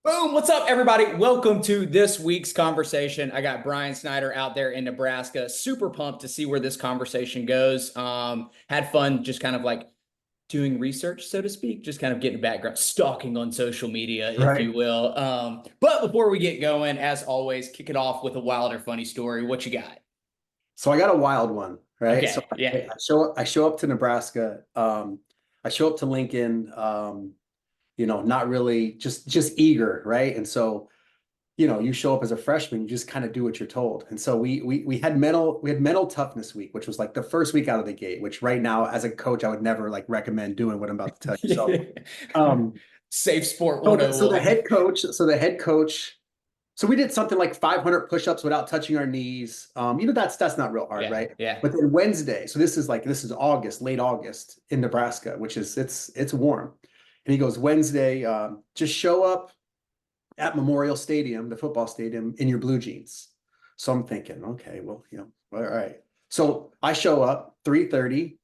Boom! What's up, everybody? Welcome to this week's conversation. I got Bryan Snyder out there in Nebraska. Super pumped to see where this conversation goes. Had fun just kind of like doing research, so to speak, just kind of getting background, stalking on social media, if Right. you will. But before we get going, as always, kick it off with a wild or funny story. What you got? So I got a wild one, right? So Okay, yeah. I show up to Nebraska. I show up to Lincoln, not really just eager, right? And so, you show up as a freshman, you just kind of do what you're told. And so we had mental toughness week, which was like the first week out of the gate, which right now as a coach, I would never like recommend doing what I'm about to tell you. So um Safe Sport so the 101. head coach. So we did something like 500 push-ups without touching our knees. That's not real hard, Yeah, right? yeah. But then Wednesday, so this is August, late August in Nebraska, which is it's warm. And he goes, Wednesday, just show up at Memorial Stadium, the football stadium, in your blue jeans. So I'm thinking, okay, well, all right. So I show up 3:30.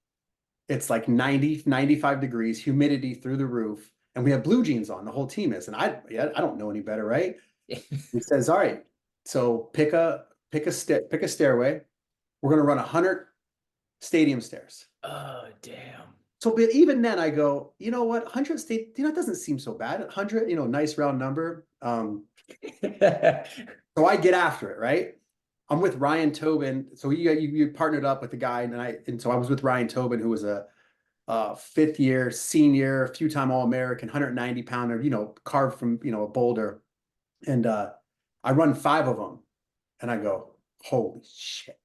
It's like 90, 95 degrees, humidity through the roof, and we have blue jeans on. The whole team is, and I don't know any better, right? He says, "All right, so pick a stairway. We're going to run 100 stadium stairs." Oh, damn. So, but even then, I go, you know what, 100 it doesn't seem so bad. 100, nice round number. So I get after it, right? I'm with Ryan Tobin. So you partnered up with the guy, and so I was with Ryan Tobin, who was a fifth year senior, a few time All American, 190 pounder, carved from a boulder, and I run five of them. And I go, holy shit.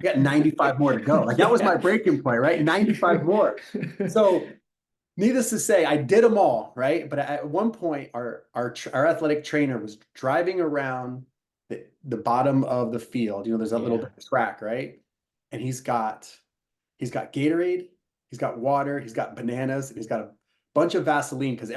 I got 95 more to go. Like that was my Yeah. breaking point, right? 95 more. So needless to say, I did them all, right? But at one point, our athletic trainer was driving around the bottom of the field. There's that little Yeah. bit of track, right? And he's got Gatorade, he's got water, he's got bananas, and he's got a bunch of Vaseline because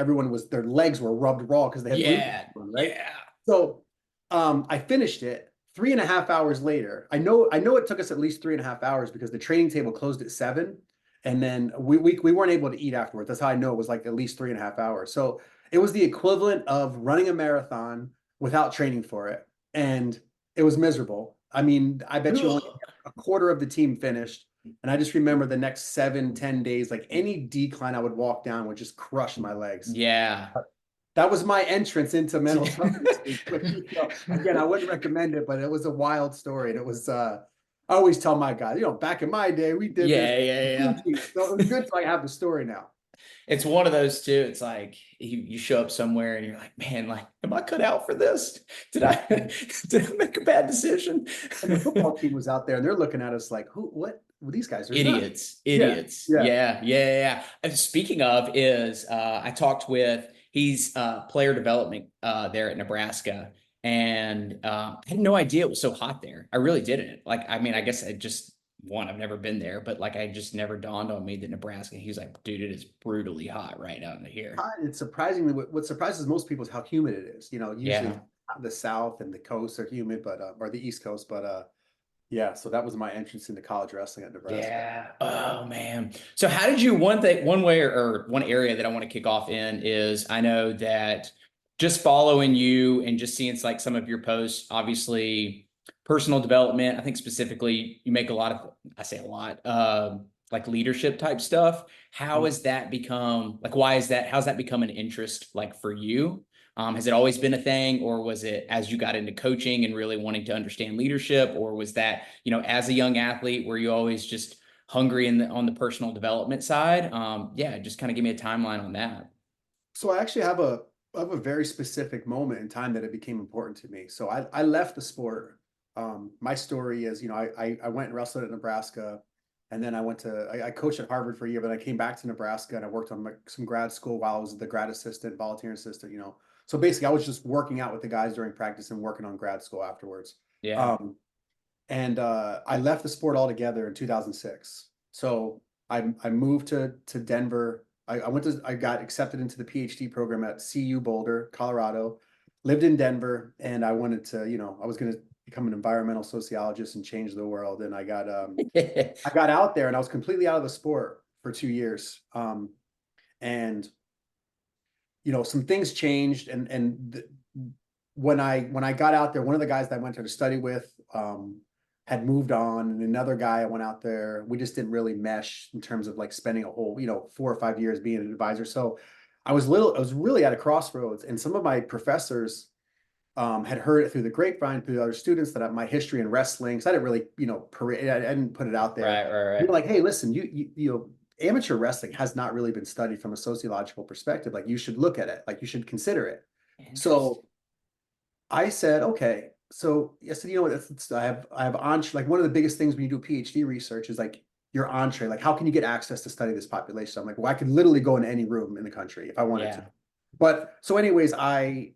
their legs were rubbed raw because they had blue, Yeah. right? Yeah. So I finished it 3.5 hours later. I know it took us at least 3.5 hours because the training table closed at 7. And then we weren't able to eat afterwards. That's how I know it was like at least 3.5 hours. So it was the equivalent of running a marathon without training for it. And it was miserable. I mean, I bet you only Ugh. a quarter of the team finished. And I just remember the next 7, 10 days, like any decline I would walk down would just crush my legs. Yeah. That was my entrance into mental toughness week, which, again, I wouldn't recommend it, but it was a wild story. And it was, I always tell my guys, back in my day, we did this. Yeah, yeah, yeah. So it was good to like have the story now. It's one of those too. It's like you show up somewhere and you're like, man, like, am I cut out for this? Did I did I make a bad decision? And the football team was out there and they're looking at us like, what? Well, these guys are nuts. Idiots, Yeah. idiots. Yeah. Yeah, yeah, yeah. And speaking of, is I talked with he's player development there at Nebraska, and I had no idea it was so hot there. I really didn't. Like, I mean, I guess I just one, I've never been there, but like, I just never dawned on me that Nebraska. He's like, dude, it is brutally hot right out in here. It's surprisingly what surprises most people is how humid it is. Usually Yeah. the South and the coast are humid, but or the East Coast, but yeah. So that was my entrance into college wrestling at Nebraska. Yeah. Oh man. So how did you one thing one way or one area that I want to kick off in is I know that just following you and just seeing like some of your posts, obviously personal development. I think specifically you make a lot of I say a lot like leadership type stuff. How Mhm. has that become like why is that how's that become an interest like for you? Has it always been a thing, or was it as you got into coaching and really wanting to understand leadership, or was that, as a young athlete, were you always just hungry on the personal development side? Yeah, just kind of give me a timeline on that. So I actually have a very specific moment in time that it became important to me. So I left the sport. My story is, I went and wrestled at Nebraska, and then I coached at Harvard for a year, but I came back to Nebraska and I worked on some grad school while I was the grad assistant, volunteer assistant. So basically I was just working out with the guys during practice and working on grad school afterwards. Yeah. Um, and I left the sport altogether in 2006. So I moved to Denver. I got accepted into the PhD program at CU Boulder, Colorado. Lived in Denver, and I wanted to, I was going to become an environmental sociologist and change the world. And I got out there, and I was completely out of the sport for 2 years. And some things changed, and when I got out there, one of the guys that I went there to study with had moved on, and another guy I went out there, we just didn't really mesh in terms of like spending a whole, 4 or 5 years being an advisor. So I was really at a crossroads, and some of my professors had heard it through the grapevine, through other students, that my history in wrestling. So I didn't really, parade, I didn't put it out there. Right, right, They were right. like, hey, listen, amateur wrestling has not really been studied from a sociological perspective. Like, you should look at it, like you should consider it. Interesting. So I said, okay. So I said, what? I have entree. Like, one of the biggest things when you do PhD research is like your entree. Like, how can you get access to study this population? So I'm like, well, I could literally go into any room in the country if I wanted to. Yeah. But so, anyways, I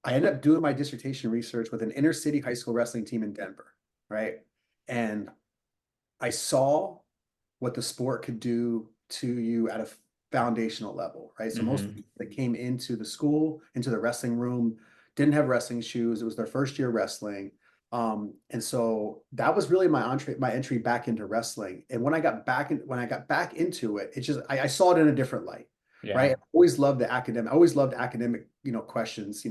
ended up doing my dissertation research with an inner city high school wrestling team in Denver, right? And I saw what the sport could do to you at a foundational level, right? So most Hmm. people that came into the school, into the wrestling room, didn't have wrestling shoes. It was their first year wrestling. And so that was really my entry back into wrestling. And when I got back into it, I saw it in a different light, right? Yeah. I always loved academic, questions,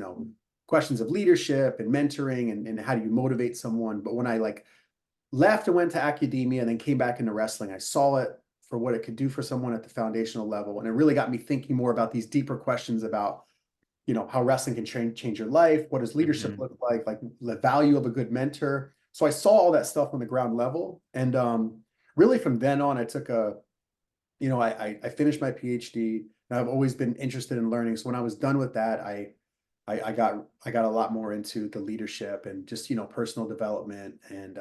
questions of leadership and mentoring, and how do you motivate someone. But when I like left and went to academia and then came back into wrestling, I saw it for what it could do for someone at the foundational level. And it really got me thinking more about these deeper questions about, how wrestling can change your life. What does leadership Hmm. look like the value of a good mentor. So I saw all that stuff on the ground level. And really from then on, I took I finished my PhD, and I've always been interested in learning. So when I was done with that, I got a lot more into the leadership and just, personal development. And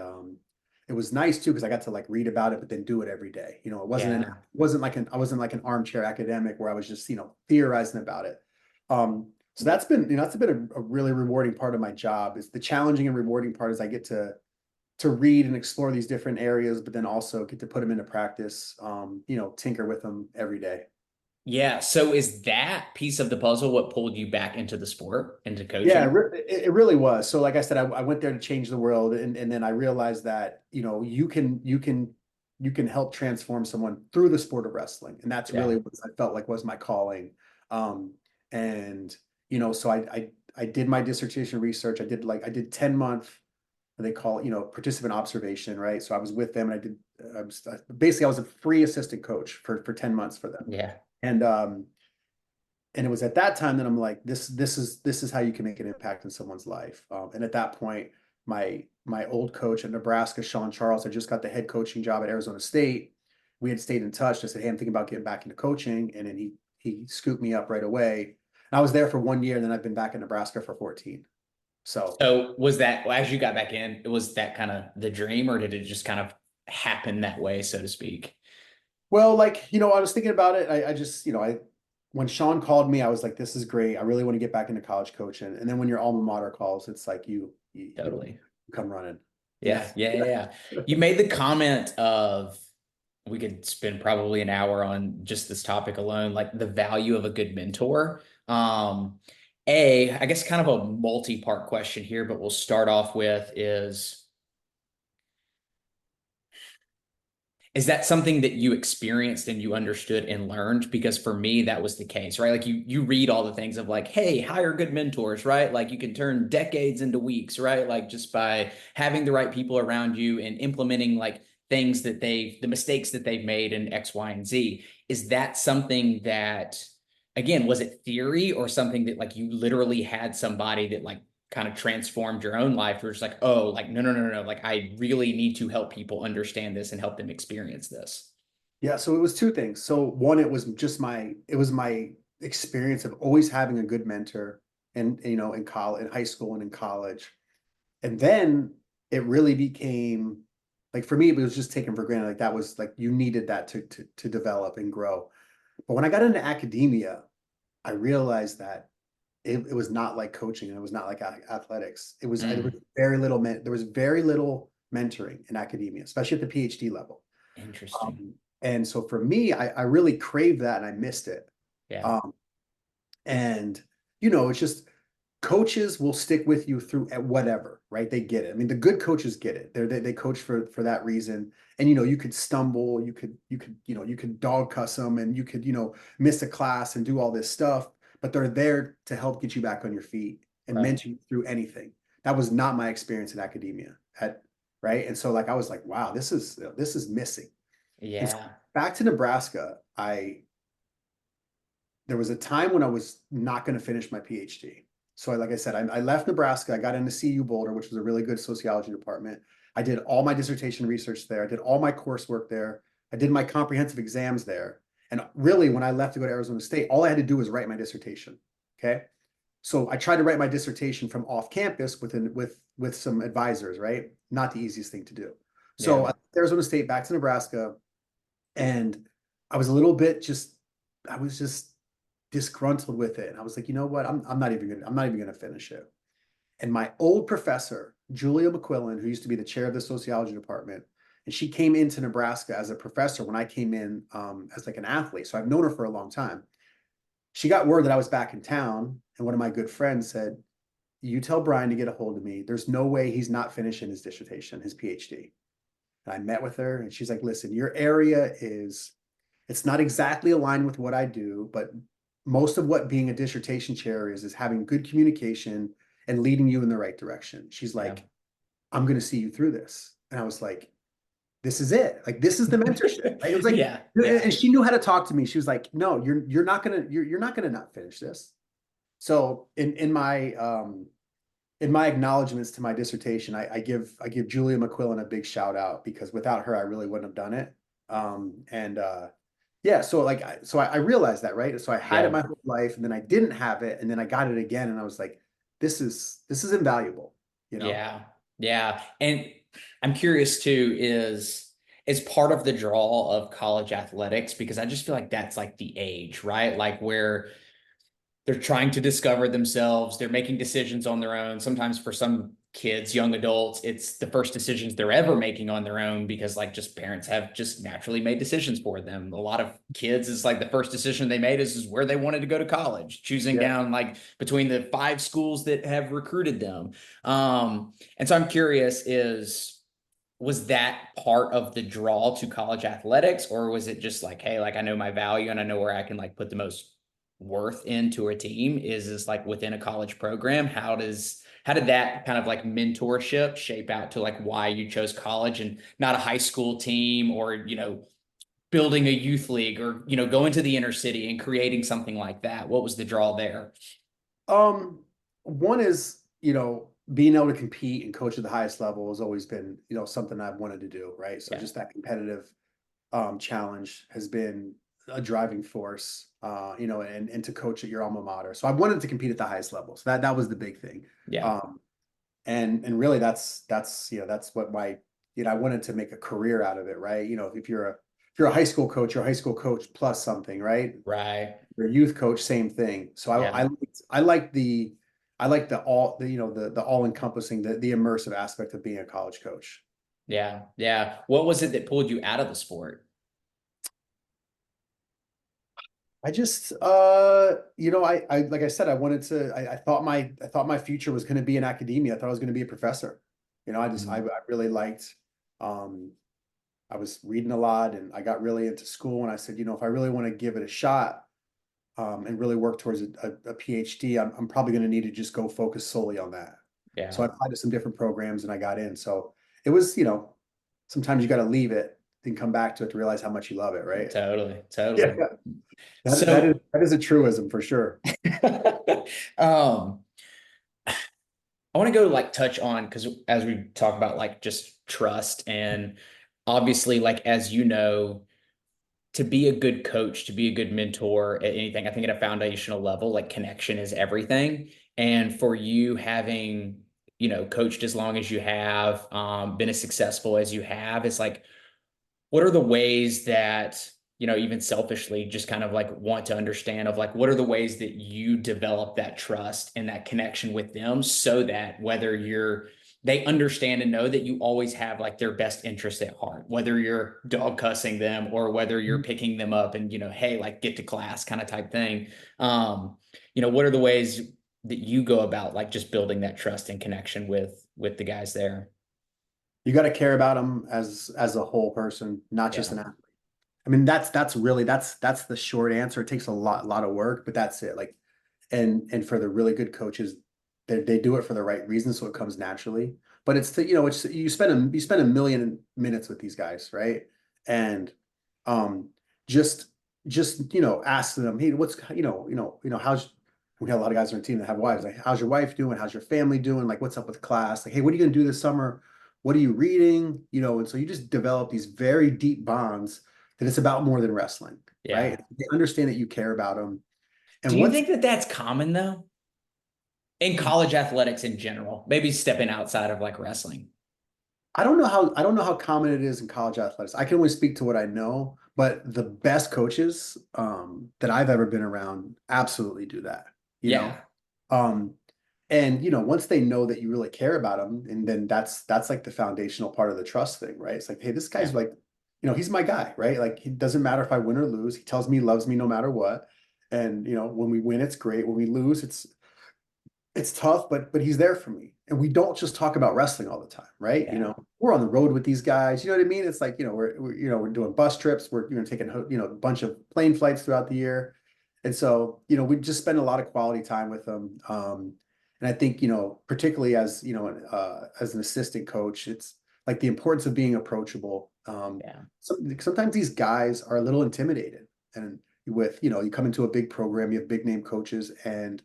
it was nice too, because I got to like read about it, but then do it every day. Yeah. I wasn't like an armchair academic where I was just, theorizing about it. So that's been a really rewarding part of my job. Is the challenging and rewarding part is I get to read and explore these different areas, but then also get to put them into practice, tinker with them every day. Yeah. So is that piece of the puzzle what pulled you back into the sport, into Yeah, coaching? it really was. So like I said, I went there to change the world, and then I realized that, you can help transform someone through the sport of wrestling. And that's really Yeah. what I felt like was my calling. Um, and so I did my dissertation research. I did 10-month, they call it, participant observation, right? So I was with them, and basically I was a free assistant coach for 10 months for them. Yeah. And it was at that time that I'm like, this is how you can make an impact in someone's life. And at that point, my old coach at Nebraska, Sean Charles, had just got the head coaching job at Arizona State. We had stayed in touch. I said, hey, I'm thinking about getting back into coaching. And then he scooped me up right away. And I was there for 1 year, and then I've been back in Nebraska for 14. So, So was that, well, as you got back in, was that kind of the dream, or did it just kind of happen that way, so to speak? well, like, I was thinking about it. I just, when Sean called me, I was like, this is great. I really want to get back into college coaching. And then when your alma mater calls, it's like you Totally. come running. Yeah, yeah, yeah, yeah. You made the comment of, we could spend probably an hour on just this topic alone, like the value of a good mentor. I guess kind of a multi-part question here, but we'll start off with is that something that you experienced and you understood and learned? Because for me, that was the case, right? Like you read all the things of like, hey, hire good mentors, right? Like you can turn decades into weeks, right? Like just by having the right people around you and implementing like things that the mistakes that they've made in X, Y, and Z. Is that something that, again, was it theory or something that like you literally had somebody that like kind of transformed your own life? Where it's like, oh, like, no, no, no, no. Like, I really need to help people understand this and help them experience this. Yeah, so it was two things. So one, it was my experience of always having a good mentor, and in college, in high school and in college. And then it really became like, for me, it was just taken for granted. Like, that was like, you needed that to develop and grow. But when I got into academia, I realized that it was not like coaching, and it was not like athletics. Mm, There was very little mentoring in academia, especially at the PhD level. interesting. And so for me, I really craved that, and I missed it. Yeah. Um, and it's just, coaches will stick with you through at whatever, right? They get it. I mean, the good coaches get it. They coach for that reason. And you could stumble, you could dog cuss them, and you could miss a class and do all this stuff, but they're there to help get you back on your feet. and Right. mentor you through anything. That was not my experience in academia right. And so like, I was like, wow, this is missing. And so Yeah. back to Nebraska, there was a time when I was not going to finish my PhD. So like I said, I left Nebraska. I got into CU Boulder, which was a really good sociology department. I did all my dissertation research there. I did all my coursework there. I did my comprehensive exams there. And really, when I left to go to Arizona State, all I had to do was write my dissertation. Okay. So I tried to write my dissertation from off campus with some advisors, right? Not the easiest thing to do. So I Yeah. left Arizona State back to Nebraska, and I was a little bit just, I was just disgruntled with it. And I was like, you know what? I'm not even gonna finish it. And my old professor, Julia McQuillan, who used to be the chair of the sociology department, and she came into Nebraska as a professor when I came in as like an athlete. So I've known her for a long time. She got word that I was back in town, and one of my good friends said, "You tell Bryan to get a hold of me. There's no way he's not finishing his dissertation, his PhD." And I met with her, and she's like, "Listen, your area is it's not exactly aligned with what I do, but most of what being a dissertation chair is having good communication and leading you in the right direction." She's Yeah. like, "I'm going to see you through this." And I was like, "This is it. Like, this is the mentorship." Right? It was like, Yeah. Yeah. and she knew how to talk to me. She was like, "No, you're not gonna not finish this." So in my acknowledgments to my dissertation, I give Julia McQuillan a big shout out, because without her, I really wouldn't have done it. And yeah, so like I realized that, right? So I had it Yeah. my whole life, and then I didn't have it, and then I got it again, and I was like, this is invaluable, you know? Yeah. Yeah. And I'm curious too, is part of the draw of college athletics, because I just feel like that's like the age, right? Like where they're trying to discover themselves, they're making decisions on their own. Sometimes for some kids, young adults, it's the first decisions they're ever making on their own, because like just parents have just naturally made decisions for them. A lot of kids, is like the first decision they made is where they wanted to go to college, choosing Yeah. down like between the 5 schools that have recruited them. And so I'm curious, is was that part of the draw to college athletics, or was it just like, hey, like I know my value and I know where I can like put the most worth into a team? Is this like within a college program? How did that kind of like mentorship shape out to like why you chose college and not a high school team, or building a youth league, or going to the inner city and creating something like that? What was the draw there? Um, One is, being able to compete and coach at the highest level has always been, something I've wanted to do, right? So Yeah. just that competitive challenge has been a driving force, and to coach at your alma mater. So I wanted to compete at the highest level. So that was the big thing. Yeah. Um, and really that's what I wanted to make a career out of it, right? If you're a high school coach, you're a high school coach plus something, right? Right. You're a youth coach, same thing. So Yeah. I like the all the all encompassing, the immersive aspect of being a college coach. Yeah. Yeah. What was it that pulled you out of the sport? I just I like I said, I wanted to I thought my future was going to be in academia. I thought I was going to be a professor. I really liked um I was reading a lot, and I got really into school, and I said, if I really want to give it a shot and really work towards a PhD, I'm probably going to need to just go focus solely on that. So Yeah. I applied to some different programs, and I got in. So it was, sometimes you got to leave it, then come back to it to realize how much you love it, right? Totally. Yeah. Totally. That is So, that is a truism for sure. um, I want to go like touch on, because as we talk about like just trust, and obviously like as you know, to be a good coach, to be a good mentor at anything, I think at a foundational level, like connection is everything. And for you having, coached as long as you have, been as successful as you have, it's like, what are the ways that, even selfishly just kind of like want to understand of like, what are the ways that you develop that trust and that connection with them, so that whether they understand and know that you always have like their best interest at heart, whether you're dog cussing them or whether you're picking them up and, hey, like get to class kind of type thing. What are the ways that you go about like just building that trust and connection with the guys there? You got to care about them as a whole person, not just Yeah. an athlete. I mean, that's the short answer. It takes a lot of work, but that's it. Like, and for the really good coaches, they do it for the right reasons, so it comes naturally. But it's to, it's you spend a million minutes with these guys, right? And um just ask them, hey, what's how's we got a lot of guys on our team that have wives. Like, how's your wife doing? How's your family doing? Like, what's up with class? Like, hey, what are you gonna do this summer? What are you reading? And so you just develop these very deep bonds that it's about more than wrestling, right? Yeah. They understand that you care about them. Do And you once think that that's common though? In college athletics in general, maybe stepping outside of like wrestling. I don't know how common it is in college athletics. I can only speak to what I know, but the best coaches that I've ever been around absolutely do that. You know, Yeah. um, and once they know that you really care about them, and then that's like the foundational part of the trust thing, right? It's like, hey, this guy's Yeah. like, he's my guy, right? Like, it doesn't matter if I win or lose. He tells me he loves me no matter what. And when we win, it's great. When we lose, it's tough, but he's there for me. And we don't just talk about wrestling all the time, right? Yeah. We're on the road with these guys. You know what I mean? It's like, we're doing bus trips. We're taking a bunch of plane flights throughout the year. And so, we just spend a lot of quality time with them. And I think, particularly as an assistant coach, it's like the importance of being approachable. Yeah. Sometimes these guys are a little intimidated, and you come into a big program, you have big name coaches, and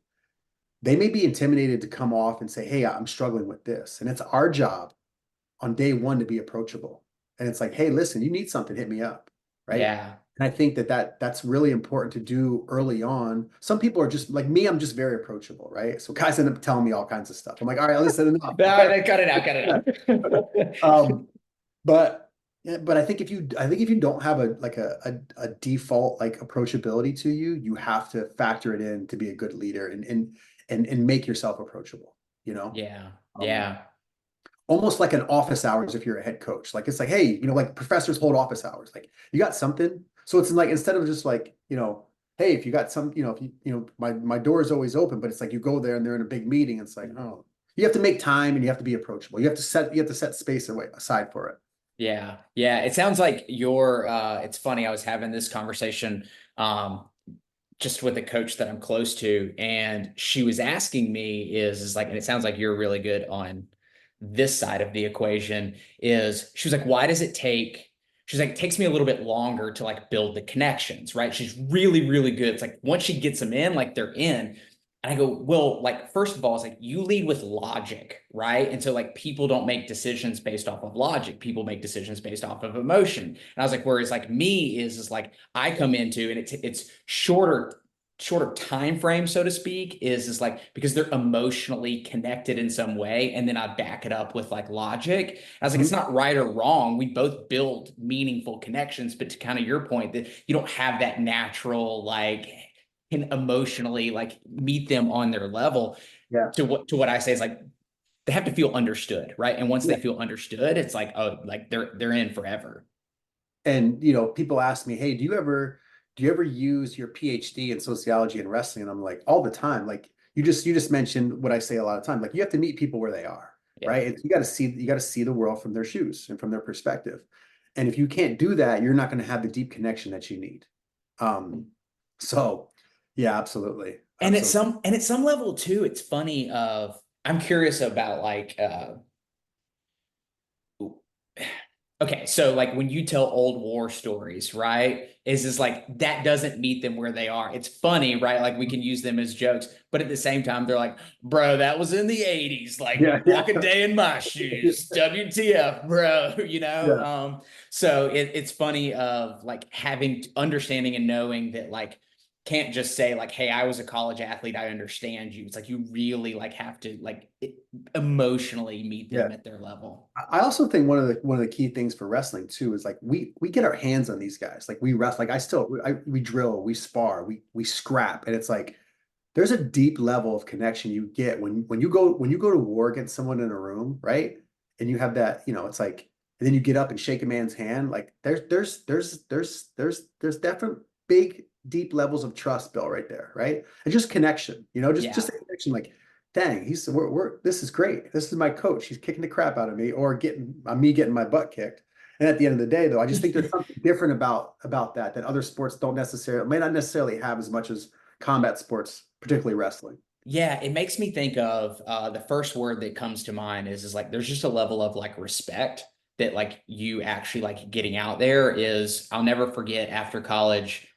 they may be intimidated to come off and say, hey, I'm struggling with this. And it's our job on day one to be approachable. And it's like, hey, listen, you need something, hit me up. Right. Yeah. And I think that's really important to do early on. Some people are just like me, I'm just very approachable, right? So guys end up telling me all kinds of stuff. I'm like, all right, listen, enough. No, cut it out. Cut it out. um, but yeah, but I think if you don't have a default like approachability to you, you have to factor it in to be a good leader and make yourself approachable, you know? Yeah. Um, Yeah. Almost like an office hours if you're a head coach. Like, it's like, hey, like professors hold office hours. Like, you got something. So it's like, instead of just like, hey, if you got some, if my door is always open, but it's like you go there and they're in a big meeting. It's like, oh, you have to make time and you have to be approachable. You have to set space aside for it. Yeah. Yeah. It sounds like it's funny. I was having this conversation just with a coach that I'm close to, and she was asking me is like, and it sounds like you're really good on this side of the equation, is she was like, why does it take, she's like, it takes me a little bit longer to like build the connections, right? She's really, really good. It's like once she gets them in, like they're in. And I go, well, like, first of all, it's like you lead with logic, right? And so, like, people don't make decisions based off of logic. People make decisions based off of emotion. And I was like, whereas, like, me is like I come into, and it's shorter time frame, so to speak, is like because they're emotionally connected in some way, and then I back it up with like logic. And I was like, it's Mhm. not right or wrong. We both build meaningful connections, but to kind of your point, that you don't have that natural like can emotionally like meet them on their level. Yeah. To what I say is like they have to feel understood, right? And once Yeah. they feel understood, it's like, oh, like they're in forever. And people ask me, hey, do you ever use your PhD in sociology and wrestling? And I'm like, all the time. Like, you just mentioned what I say a lot of time. Like, you have to meet people where they are, Yeah. right? And you got to see the world from their shoes and from their perspective. And if you can't do that, you're not going to have the deep connection that you need. Um, so yeah, absolutely. Absolutely. And at some level too, it's funny I'm curious about like okay, so like when you tell old war stories, right? Is like that doesn't meet them where they are. It's funny, right? Like we can use them as jokes, but at the same time, they're like, bro, that was in the 80s. Like Yeah, walk yeah. a day in my shoes. WTF, bro. Yeah. So it's funny of like having understanding and knowing that like can't just say like, hey, I was a college athlete, I understand you. It's like you really like have to like emotionally meet Yeah. them at their level. I also think one of the key things for wrestling too is like we get our hands on these guys. Like, we wrestle, like we drill, we spar, we scrap, and it's like there's a deep level of connection you get when you go to war against someone in a room, right? And you have that, it's like, and then you get up and shake a man's hand. Like, there's definite big deep levels of trust built right there, right? And just connection, just Yeah. a connection. Like, dang, we're this is great. This is my coach. He's kicking the crap out of me, or getting my butt kicked. And at the end of the day, though, I just think there's something different about that other sports don't necessarily may not necessarily have as much as combat sports, particularly wrestling. Yeah, it makes me think of the first word that comes to mind is like there's just a level of like respect that like you actually like getting out there is. I'll never forget after college,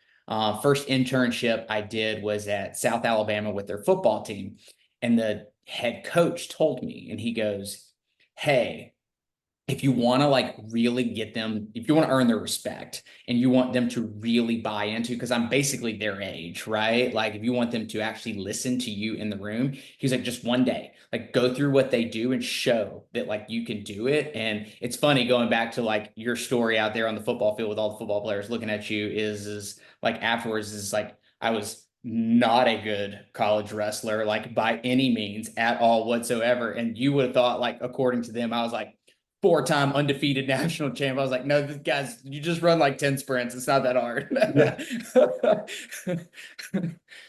first internship I did was at South Alabama with their football team, and the head coach told me, and he goes, "Hey, if you want to like really get them, if you want to earn their respect and you want them to really buy into, because I'm basically their age, right? Like if you want them to actually listen to you in the room, he's like, just one day, like go through what they do and show that like you can do it. And it's funny going back to like your story out there on the football field with all the football players looking at you is like afterwards is like, I was not a good college wrestler, like by any means at all whatsoever. And you would have thought like, according to them, I was like, four-time undefeated national champ. I was like, no, this guys, you just run like 10 sprints. It's not that hard. Yeah,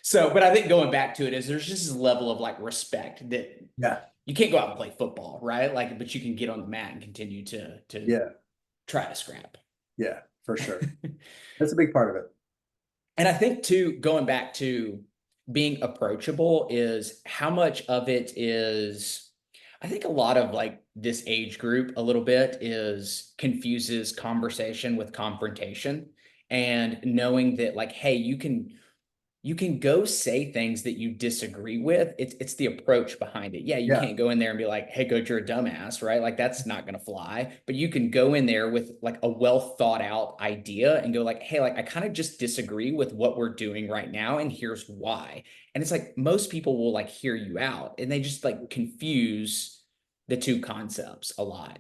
So, but I think going back to it is there's just this level of like respect that yeah, you can't go out and play football, right? Like, but you can get on the mat and continue to yeah, try to scrap. yeah, for sure. That's a big part of it. And I think too, going back to being approachable is how much of it is, I think a lot of like this age group a little bit is confuses conversation with confrontation and knowing that like, hey, you can go say things that you disagree with. It's the approach behind it. Yeah, you Yeah, can't go in there and be like, "Hey, coach, you're a dumbass," right? Like that's not gonna fly. But you can go in there with like a well thought out idea and go like, "Hey, like I kind of just disagree with what we're doing right now, and here's why." And it's like most people will like hear you out, and they just like confuse the two concepts a lot.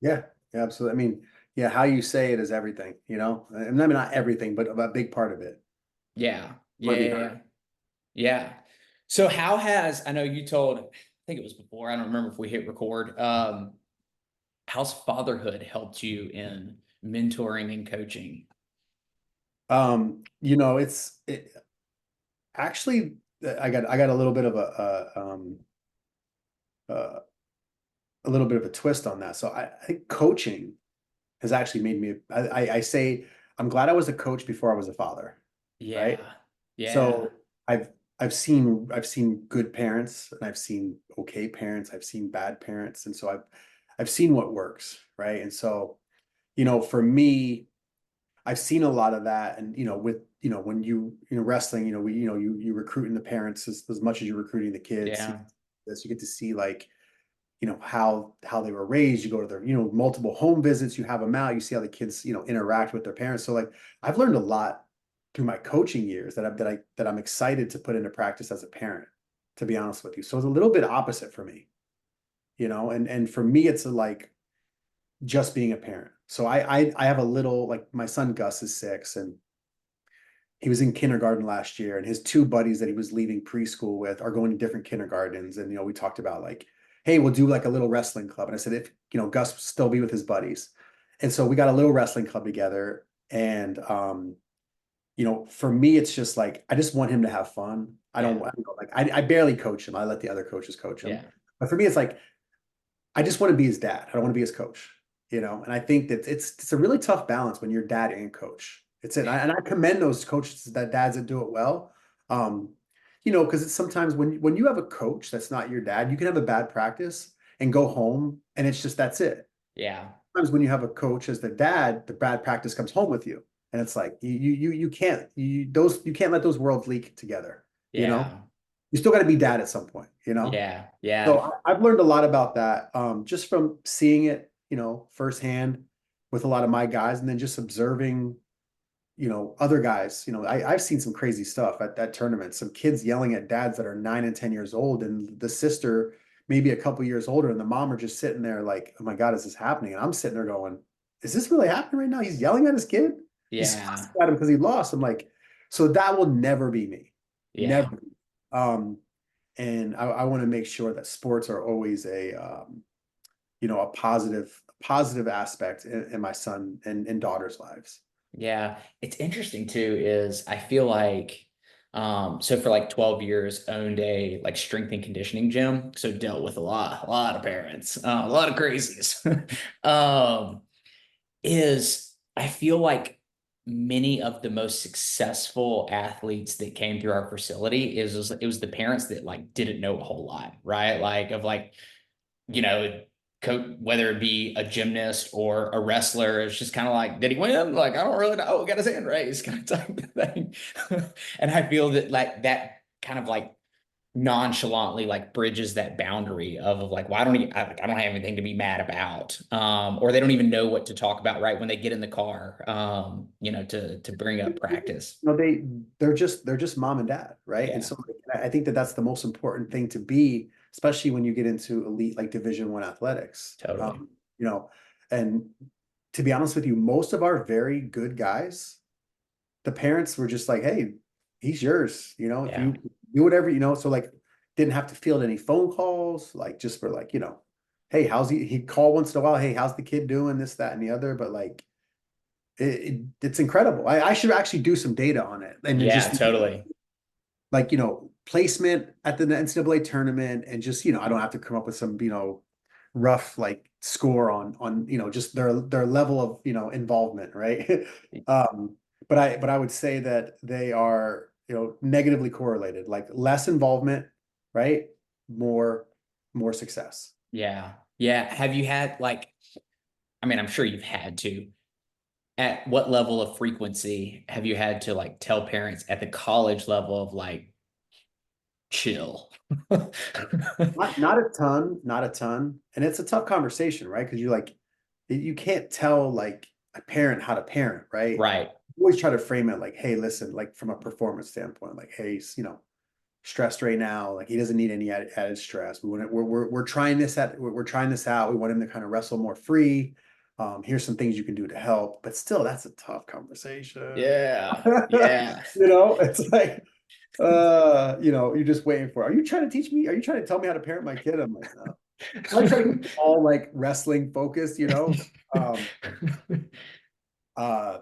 yeah, yeah, absolutely. I mean, yeah, how you say it is everything, you know? And I mean, not everything, but a big part of it. Yeah, Want yeah, to be yeah, heard. yeah. Yeah. So how has I know you told, I think it was before, I don't remember if we hit record. How's fatherhood helped you in mentoring and coaching? It actually, I got a little bit of uh, a little bit of a twist on that. So I think coaching has actually made me. I say I'm glad I was a coach before I was a father, right? Yeah. Yeah. So I've I've seen good parents and I've seen okay parents. I've seen bad parents, and so I've seen what works, right? And so for me, I've seen a lot of that, and with when wrestling, you recruiting the parents as much as you're recruiting the kids. Yeah. You get to see like how they were raised. You go to their multiple home visits. You have them out. You see how the kids interact with their parents. So like I've learned a lot through my coaching years that I'm excited to put into practice as a parent. To be honest with you, so it's a little bit opposite for me, and for me it's like just being a parent. So I have a little, like, my son Gus is 6, and he was in kindergarten last year, and his two buddies that he was leaving preschool with are going to different kindergartens. And we talked about like, hey, we'll do like a little wrestling club. And I said, if Gus will still be with his buddies. And so we got a little wrestling club together. And for me, it's just like I just want him to have fun. Yeah. I barely coach him. I let the other coaches coach him. Yeah. But for me, it's like I just want to be his dad. I don't want to be his coach. And I think that it's a really tough balance when you're dad and coach. It's it, and I commend those coaches, that dads that do it well. Um, because it's sometimes when you have a coach that's not your dad, you can have a bad practice and go home, and it's just that's it. Yeah. Sometimes when you have a coach as the dad, the bad practice comes home with you, and it's like you can't you can't let those worlds leak together. You know, Yeah. you still got to be dad at some point. Yeah. Yeah. So I've learned a lot about that, just from seeing it, firsthand with a lot of my guys, and then just observing, other guys. I've seen some crazy stuff at that tournament. Some kids yelling at dads that are 9 and 10 years old, and the sister maybe a couple years older, and the mom are just sitting there like, "Oh my God, is this happening?" And I'm sitting there going, "Is this really happening right now?" He's yelling at his kid. He's Yeah. fussing at him because he lost. I'm like, so that will never be me, Yeah. never. Um, and I want to make sure that sports are always a positive aspect in my son and daughter's lives. Yeah. It's interesting too, is I feel like so for like 12 years owned a like strength and conditioning gym. So dealt with a lot of parents, a lot of crazies. um, is I feel like many of the most successful athletes that came through our facility it was the parents that like didn't know a whole lot, right? Like of like, you know, whether it be a gymnast or a wrestler, it's just kind of like, did he win? Like, I don't really know. Got his hand raised, kind of type of thing. And I feel that like that kind of like nonchalantly like bridges that boundary of like, why don't he, I don't have anything to be mad about. Or they don't even know what to talk about right when they get in the car, you know, to bring up practice. No, they're just mom and dad, right? And Yeah, so like, I think that that's the most important thing to be, especially when you get into elite like Division I athletics. totally. You know, and to be honest with you, most of our very good guys, the parents were just like, "Hey, he's yours." You know, if Yeah. you do whatever, you know, so like didn't have to field any phone calls, like just for like, hey, how's he? He'd call once in a while, hey, how's the kid doing? This, that, and the other, but like it's incredible. I should actually do some data on it and then Yeah, just totally. like, placement at the NCAA tournament and just, I don't have to come up with some, rough like score on, just their level of, involvement, right? Um, but I would say that they are, negatively correlated, like less involvement, right? More, more success. Yeah. Yeah. Have you had like, I mean, I'm sure you've had to. At what level of frequency have you had to like tell parents at the college level of like chill? Not a ton, not a ton. And it's a tough conversation, right? Because you can't tell like a parent how to parent, right? Right. Always try to frame it like, hey, listen, like from a performance standpoint, like, hey, he's, stressed right now. Like he doesn't need any added stress. We're trying we're trying this out. We want him to kind of wrestle more free. Here's some things you can do to help. But still, that's a tough conversation. Yeah. Yeah. It's like you're just waiting for, are you trying to teach me? Are you trying to tell me how to parent my kid? I'm like, no. I try to keep it all like wrestling focused. Um,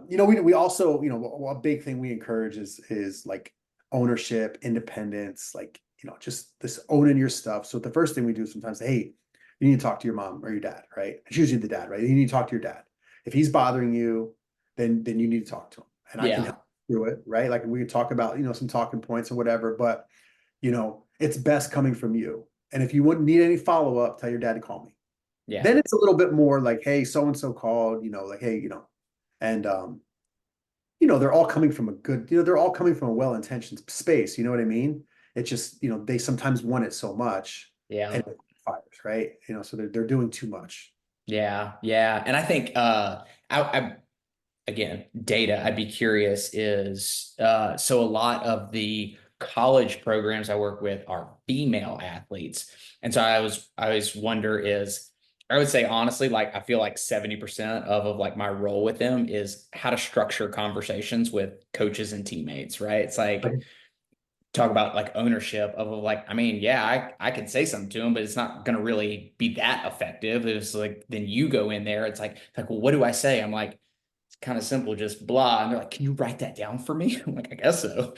we also, a big thing we encourage is like ownership, independence, like, just this owning your stuff. So the first thing we do sometimes, hey, you need to talk to your mom or your dad, right? It's usually the dad, right? You need to talk to your dad. If he's bothering you, then you need to talk to him. And I can Yeah. help through it, right? Like we can talk about, some talking points or whatever, but it's best coming from you. And if you wouldn't need any follow-up, tell your dad to call me. Yeah. Then it's a little bit more like, hey, so and so called, like, hey, and they're all coming from a good, they're all coming from a well-intentioned space. You know what I mean? It's just, they sometimes want it so much Yeah. and it fires, right? So they're doing too much. Yeah. Yeah. And I think I again, data, I'd be curious is so a lot of the college programs I work with are female athletes. And so I always wonder is I would say honestly, like I feel like 70% of like my role with them is how to structure conversations with coaches and teammates, right? It's like Like, talk about like ownership of like, I mean, yeah, I can say something to them, but it's not going to really be that effective. It's like, then you go in there. It's like, well, what do I say? I'm like, it's kind of simple, just blah. And they're like, can you write that down for me? I'm like, I guess so.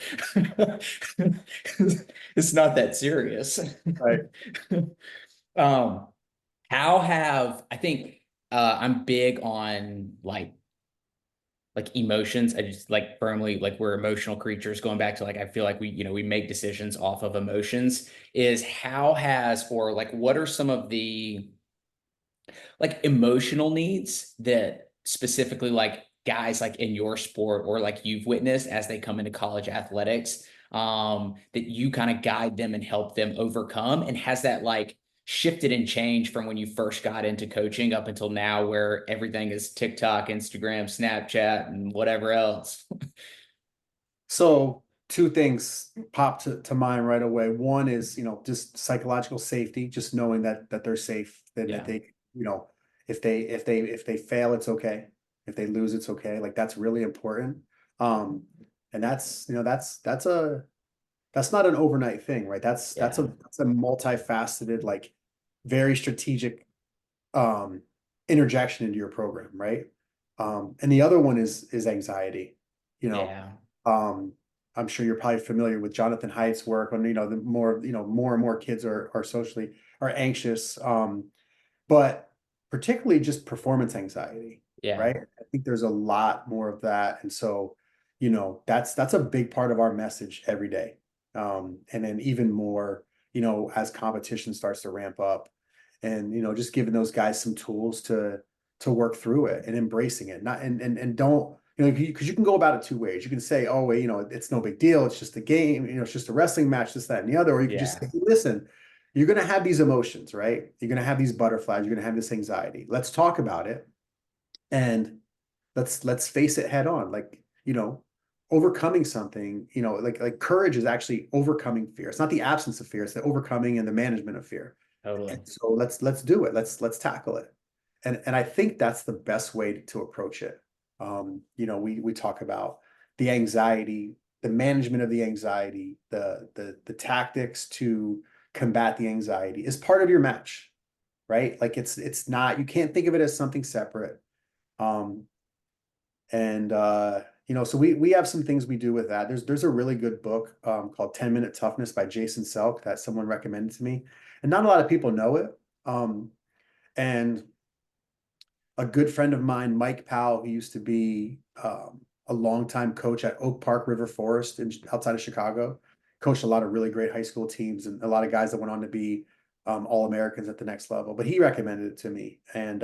It's not that serious. right. Um, how have, I think, I'm big on like emotions. I just like firmly like we're emotional creatures going back to like I feel like we make decisions off of emotions is how has or like what are some of the like emotional needs that specifically like guys like in your sport or like you've witnessed as they come into college athletics that you kind of guide them and help them overcome, and has that like shifted and changed from when you first got into coaching up until now where everything is TikTok, Instagram, Snapchat, and whatever else? So two things pop to mind right away. One is, just psychological safety, just knowing that they're safe, that Yeah. they, if they fail, it's okay. If they lose, it's okay. Like that's really important. Um, and that's not an overnight thing, right? That's Yeah. a multifaceted, like very strategic um interjection into your program, right? And the other one is anxiety. You know, Yeah. um, I'm sure you're probably familiar with Jonathan Haidt's work when the more and more kids are anxious, but particularly just performance anxiety. Yeah. right? I think there's a lot more of that. And so, that's a big part of our message every day. And then even more, as competition starts to ramp up and, just giving those guys some tools to work through it and embracing it. Not and don't, because you can go about it two ways. You can say, oh, well, it's no big deal. It's just a game, it's just a wrestling match, this, that, and the other. Or you can just say, Yeah. "Hey, listen, you're going to have these emotions, right? You're going to have these butterflies. You're going to have this anxiety. Let's talk about it and let's face it head on. Like, overcoming something, like courage is actually overcoming fear. It's not the absence of fear, it's the overcoming and the management of fear. And Totally. so let's do it. Let's tackle it. And I think that's the best way to approach it. We talk about the anxiety, the management of the anxiety, the tactics to combat the anxiety is part of your match, right? Like it's not, you can't think of it as something separate. Um, and so we have some things we do with that. There's a really good book called 10-Minute Toughness by Jason Selk that someone recommended to me, and not a lot of people know it. And a good friend of mine, Mike Powell, who used to be a longtime coach at Oak Park River Forest outside of Chicago, coached a lot of really great high school teams and a lot of guys that went on to be All-Americans at the next level. But he recommended it to me, and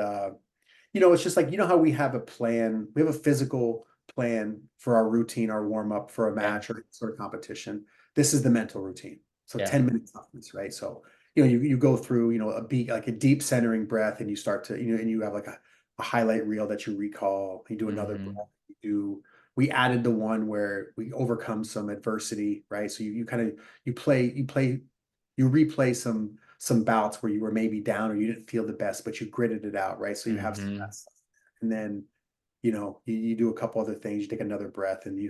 it's just like, how we have a plan, we have a physical plan for our routine, our warm up for a Yeah. match or sort of competition. This is the mental routine. So Yeah. 10-minute toughness, right? So, you go through, like a deep centering breath and you start to, and you have like a highlight reel that you recall. You do another Hmm. breath. We added the one where we overcome some adversity, right? So you kind of, you replay some bouts where you were maybe down or you didn't feel the best, but you gritted it out, right? So you have some of Hmm. that stuff. And then, you do a couple other things, you take another breath and you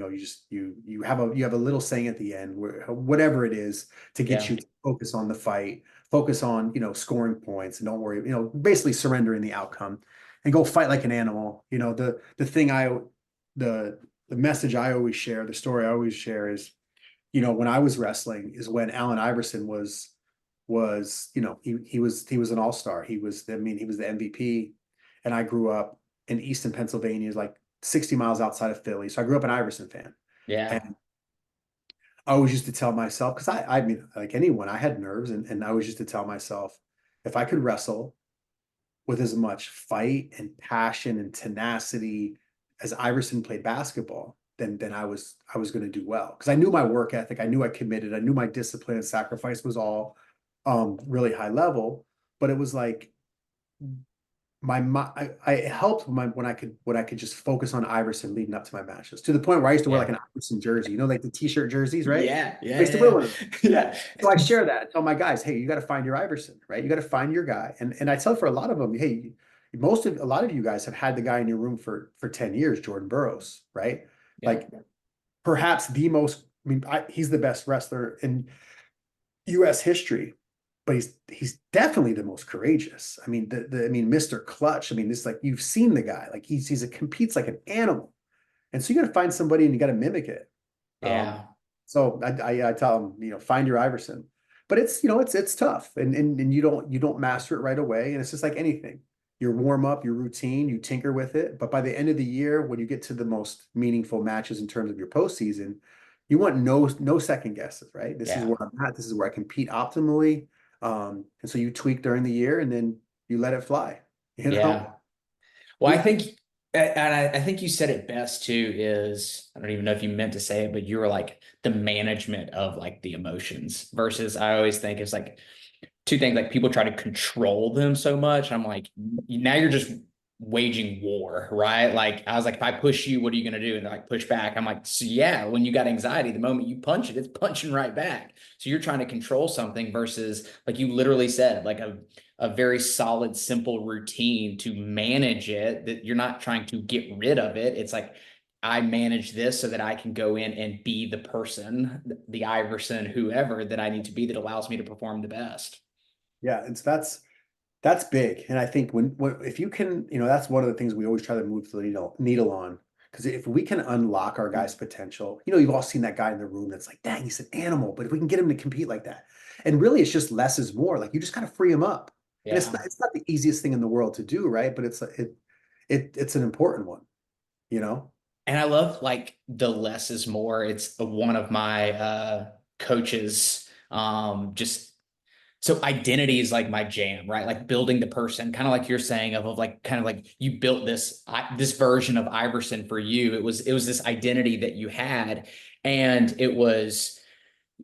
have a little saying at the end where whatever it is to get Yeah. you to focus on the fight, focus on, scoring points and don't worry, basically surrendering the outcome and go fight like an animal. The thing the the message I always share, the story I always share is, when I was wrestling is when Allen Iverson he was an all-star. He was the MVP. And I grew up in Easton, Pennsylvania, is like 60 miles outside of Philly. So I grew up an Iverson fan. Yeah. And I always used to tell myself, because I mean, like anyone, I had nerves, and I always used to tell myself, if I could wrestle with as much fight and passion and tenacity as Iverson played basketball, then I was going to do well. Because I knew my work ethic, I knew I committed, I knew my discipline and sacrifice was all really high level. But it was like it helped when I could just focus on Iverson leading up to my matches, to the point where I used to wear like Yeah. an Iverson jersey, like the t-shirt jerseys, right? Yeah. I used to wear Yeah. one of those. Yeah. So I share that, tell my guys, hey, you got to find your Iverson, right? You got to find your guy. And I tell for a lot of them, hey, a lot of you guys have had the guy in your room for 10 years, Jordan Burroughs, right? Yeah. Like perhaps the most, he's the best wrestler in US history, but he's definitely the most courageous. Mr. Clutch. This, like, you've seen the guy, like he's a competes like an animal. And so you got to find somebody and you got to mimic it. Um, Yeah. so I tell them, find your Iverson. But it's tough, and you don't master it right away. And it's just like anything. Your warm up, your routine, you tinker with it. But by the end of the year, when you get to the most meaningful matches in terms of your postseason, you want no second guesses, right? This is Yeah. where I'm at. This is where I compete optimally. And so you tweak during the year, and then you let it fly. You know, Yeah. Well, I think, and I think you said it best too, is I don't even know if you meant to say it, but you were like the management of like the emotions versus I always think it's like two things, like people try to control them so much. I'm like, now you're just waging war, right? Like I was like, if I push you, what are you going to do? And they're like, push back. I'm like, so yeah, when you got anxiety, the moment you punch it, it's punching right back. So you're trying to control something versus, like you literally said, like a very solid, simple routine to manage it, that you're not trying to get rid of it. It's like, I manage this so that I can go in and be the person, the Iverson, whoever that I need to be that allows me to perform the best. yeah, that's big. And I think if you can, that's one of the things we always try to move the needle on. Because if we can unlock our guy's potential, you've all seen that guy in the room that's like, dang, he's an animal. But if we can get him to compete like that, and really it's just less is more. Like you just got to free him up. And it's Yeah. not the easiest thing in the world to do, right? But it's an important one, you know? And I love like the less is more. It's one of my coaches just so identity is like my jam, right? Like building the person, kind of like you're saying of like kind of like you built this version of Iverson for you. It was this identity that you had, and it was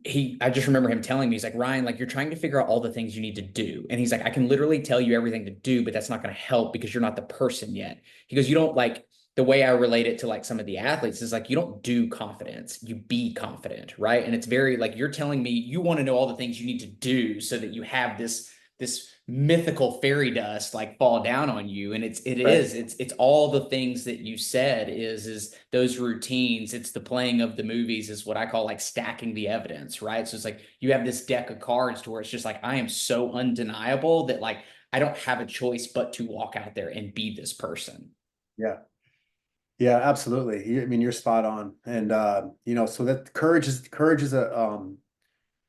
I just remember him telling me, he's like, Ryan, like you're trying to figure out all the things you need to do. And he's like, I can literally tell you everything to do, but that's not going to help because you're not the person yet. He goes, you don't like the way I relate it to like some of the athletes is like, you don't do confidence, you be confident. Right. And it's very like, you're telling me you want to know all the things you need to do so that you have this mythical fairy dust like fall down on you, and Right. it's all the things that you said is those routines. It's the playing of the movies is what I call like stacking the evidence, right? So it's like you have this deck of cards to where it's just like I am so undeniable that like I don't have a choice but to walk out there and be this person. Yeah. Yeah, absolutely. I mean, you're spot on. And so that courage is a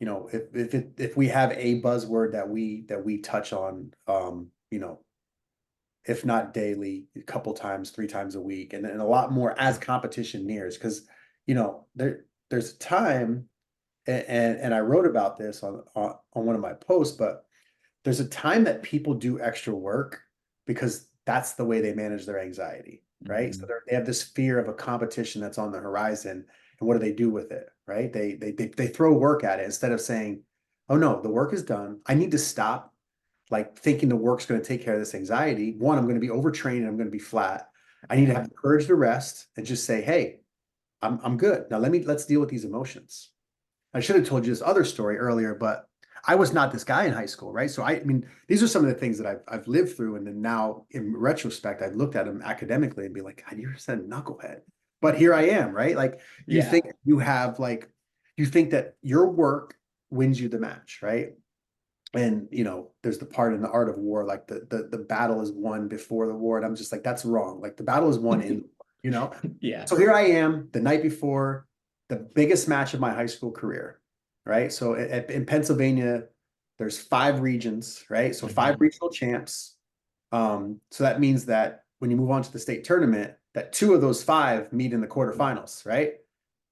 if we have a buzzword that we touch on, if not daily, a couple times, 3 times a week, and a lot more as competition nears, because there's a time, and I wrote about this on one of my posts, but there's a time that people do extra work because that's the way they manage their anxiety, right? So Mhm. they have this fear of a competition that's on the horizon, and what do they do with it, right? They throw work at it instead of saying, "Oh no, the work is done. I need to stop like thinking the work's going to take care of this anxiety. One, I'm going to be overtrained and I'm going to be flat. I need to have the courage to rest and just say, hey, I'm good. Now let's deal with these emotions." I should have told you this other story earlier, but I was not this guy in high school, right? So I mean, these are some of the things that I've lived through, and then now in retrospect, I've looked at them academically and be like, God, you're a knucklehead. But here I am, right? Like you Yeah. think you think that your work wins you the match, right? And there's the part in the art of war, like the battle is won before the war, and I'm just like, that's wrong. Like the battle is won in the war, Yeah. so here I am the night before the biggest match of my high school career, right? So in Pennsylvania, there's 5 regions, right? So 5 regional champs. So that means that when you move on to the state tournament, that 2 of those 5 meet in the quarterfinals, right?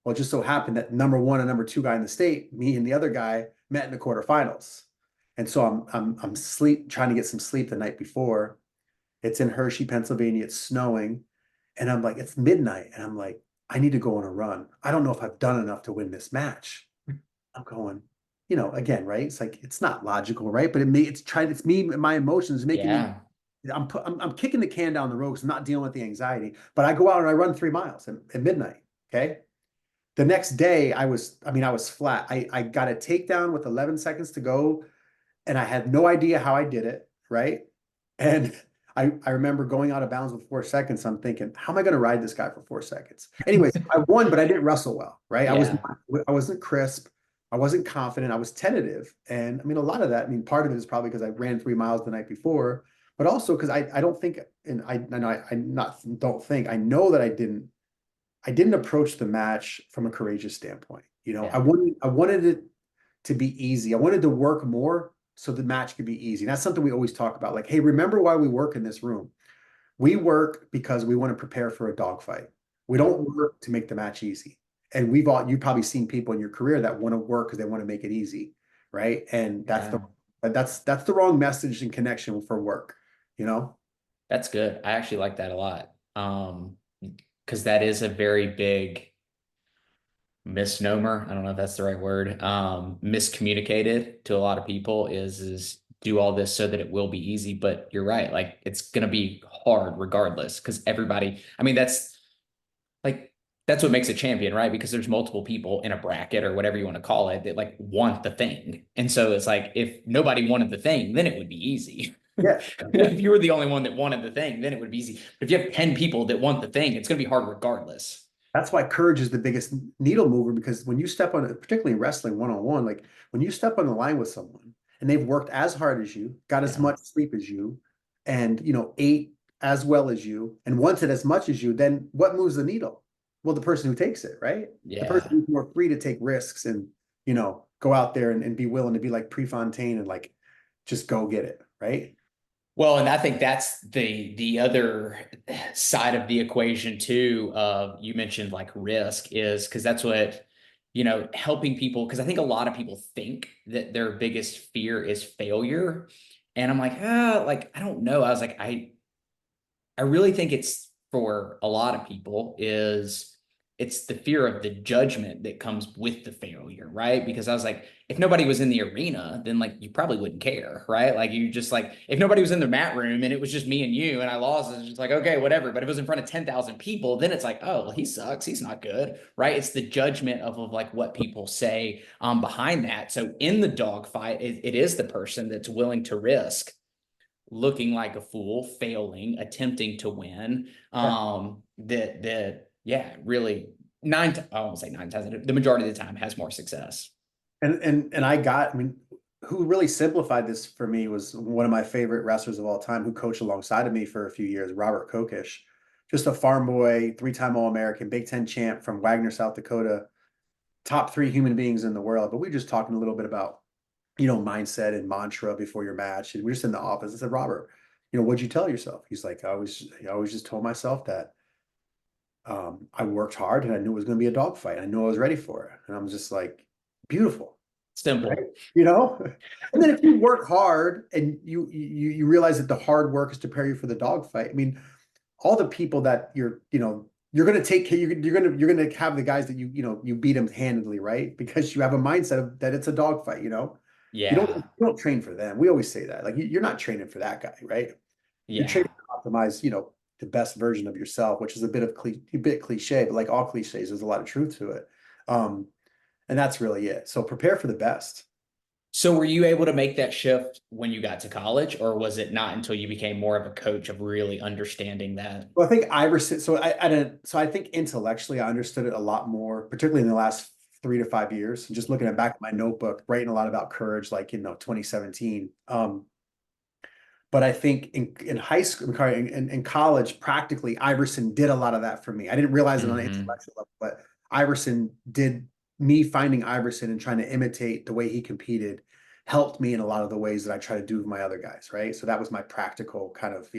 Well, it just so happened that number 1 and number 2 guy in the state, me and the other guy, met in the quarterfinals. And so I'm trying to get some sleep the night before. It's in Hershey, Pennsylvania. It's snowing. And I'm like, it's midnight. And I'm like, I need to go on a run. I don't know if I've done enough to win this match. I'm going, again, right? It's like, it's not logical, right? But it's me, my emotions making me, Yeah. I'm kicking the can down the road because I'm not dealing with the anxiety. But I go out and I run 3 miles at midnight. Okay. The next day, I was flat. I got a takedown with 11 seconds to go, and I had no idea how I did it, right? And I remember going out of bounds with 4 seconds. I'm thinking, how am I going to ride this guy for 4 seconds? Anyways, I won, but I didn't wrestle well, right? Yeah. I wasn't crisp. I wasn't confident. I was tentative. And I mean, a lot of that, I mean, part of it is probably because I ran 3 miles the night before, but also because I don't think, and I not don't think, I know that I didn't approach the match from a courageous standpoint. I Yeah. wanted it to be easy. I wanted to work more so the match could be easy. And that's something we always talk about. Like, hey, remember why we work in this room? We work because we want to prepare for a dogfight. We Yep. don't work to make the match easy. And you've probably seen people in your career that want to work because they want to make it easy, right? And Yeah. that's the wrong message and connection for work, you know? That's good. I actually like that a lot. Because that is a very big misnomer. I don't know if that's the right word. Miscommunicated to a lot of people is do all this so that it will be easy. But you're right. Like it's gonna be hard regardless. Because everybody, I mean, like that's what makes a champion, right? Because there's multiple people in a bracket or whatever you want to call it that like want the thing. And so it's like if nobody wanted the thing, then it would be easy. Yeah. Yeah. If you were the only one that wanted the thing, then it would be easy. But if you have 10 people that want the thing, it's going to be hard regardless. That's why courage is the biggest needle mover, because when you step on it, particularly in wrestling one-on-one, like when you step on the line with someone and they've worked as hard as you, got as Yeah. much sleep as you, and ate as well as you, and wanted as much as you, then what moves the needle? Well, the person who takes it, right? The person Yeah. who's more free to take risks and go out there and be willing to be like Prefontaine and like just go get it, right? Well, and I think that's the other side of the equation too. You mentioned like risk is because that's what, helping people. Because I think a lot of people think that their biggest fear is failure, and I'm like, like I don't know. I was like, I really think it's for a lot of people is it's the fear of the judgment that comes with the failure, right? Because I was like, if nobody was in the arena, then like you probably wouldn't care, right? Like you just like if nobody was in the mat room and it was just me and you and I lost, it's just like okay, whatever. But if it was in front of 10,000 people, then it's like, oh, well, he sucks, he's not good, right? It's the judgment of like what people say behind that. So in the dogfight, it is the person that's willing to risk looking like a fool, failing, attempting to win. Yeah. Yeah, really I won't say nine times, the majority of the time has more success. And I mean, who really simplified this for me was one of my favorite wrestlers of all time who coached alongside of me for a few years, Robert Kokesh. Just a farm boy, three-time All-American, Big Ten champ from Wagner, South Dakota, top three human beings in the world. But we were just talking a little bit about, mindset and mantra before your match. And we're just in the office. I said, Robert, what'd you tell yourself? He's like, I always just told myself that I worked hard and I knew it was going to be a dogfight. I knew I was ready for it. And I'm just like, beautiful. Right? Simple. You know? And then if you work hard and you realize that the hard work is to prepare you for the dogfight. I mean, all the people that you're going to take care, you're going to have the guys that you beat them handedly, right? Because you have a mindset of that it's a dogfight, Yeah. you don't train for them. We always say that. Like you're not training for that guy, right? You're Yeah. training to optimize, the best version of yourself, which is a bit cliche, but like all cliches, there's a lot of truth to it. Um, and that's really it. So prepare for the best. So were you able to make that shift when you got to college, or was it not until you became more of a coach of really understanding that? Well, I think Iverson. So I didn't. So I think intellectually, I understood it a lot more, particularly in the last 3 to 5 years. And just looking at back at my notebook, writing a lot about courage, like 2017. But I think in high school, in college, practically Iverson did a lot of that for me. I didn't realize it on an Hmm. intellectual level, but Iverson did me finding Iverson and trying to imitate the way he competed helped me in a lot of the ways that I try to do with my other guys, right? So that was my practical kind of,